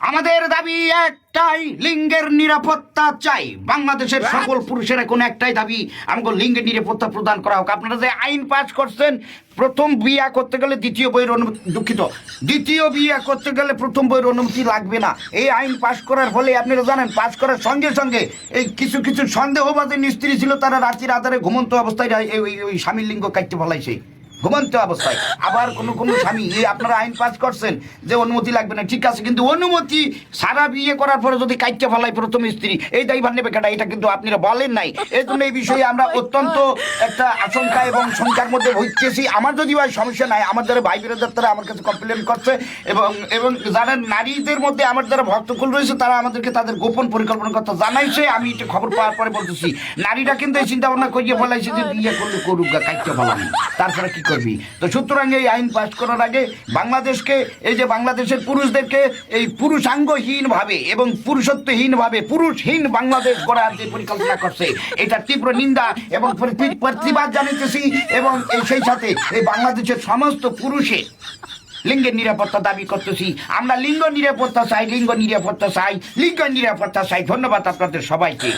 আমাদের দাবি একটাই, লিঙ্গের নিরাপত্তা চাই। বাংলাদেশের সকল পুরুষের এখন একটাই দাবি, আমাকে লিঙ্গের নিরাপত্তা প্রদান করা হোক। আপনারা যে আইন পাস করছেন, প্রথম বিয়া করতে গেলে দ্বিতীয় বইয়ের অনুমতি, দুঃখিত, দ্বিতীয় বিয়া করতে গেলে প্রথম বইয়ের অনুমতি লাগবে না। এই আইন পাস করার ফলে আপনারা জানেন, পাস করার সঙ্গে সঙ্গে এই কিছু কিছু সন্দেহবাদী স্ত্রী ছিল, তারা রাত্রির আধারে ঘুমন্ত অবস্থায় ওই স্বামীর লিঙ্গ কাটতে ফেলাইছে ঘুমন্ত অবস্থায়। আবার কোনো কোনো স্বামী, এই আপনারা আইন পাস করছেন যে অনুমতি লাগবে না, ঠিক আছে, কিন্তু অনুমতি সারা বিয়ে করার পরে যদি কাইটে ফেলায় প্রথম স্ত্রী, এই দায়ভার নেবে কেটা? এটা কিন্তু আপনারা বলেন নাই। এই জন্য এই বিষয়ে আমরা অত্যন্ত একটা আশঙ্কা এবং শঙ্কার মধ্যে ভুগতেছি। আমার যদি ভাই সমস্যা নাই, আমার যারা ভাই বিরোধী তারা আমার কাছে কমপ্লেন করছে, এবং এবং যারা নারীদের মধ্যে আমার যারা ভক্তকুল রয়েছে তারা আমাদেরকে তাদের গোপন পরিকল্পনার কথা জানাইছে। আমি এটা খবর পাওয়ার পরে বলতেছি, নারীরা কিন্তু এই চিন্তা ভাবনা করিয়ে ফেলাইছে যে বিয়ে করলে করুক, কাইটে ফেলাম, তারপরে কি করবি? তো সুতরাং এই আইন পাস করার আগে বাংলাদেশকে, এই যে বাংলাদেশের পুরুষদেরকে এই পুরুষাঙ্গহীন ভাবে এবং পুরুষত্বহীন ভাবে পুরুষহীন বাংলাদেশ গড়ার যে পরিকল্পনা করছে, এটা তীব্র নিন্দা এবং প্রতিবাদ জানাইতেছি। এবং সেই সাথে এই বাংলাদেশের সমস্ত পুরুষের লিঙ্গের নিরাপত্তা দাবি করতেছি। আমরা লিঙ্গ নিরাপত্তা চাই, লিঙ্গ নিরাপত্তা চাই, লিঙ্গ নিরাপত্তা চাই। ধন্যবাদ আপনাদের সবাইকে।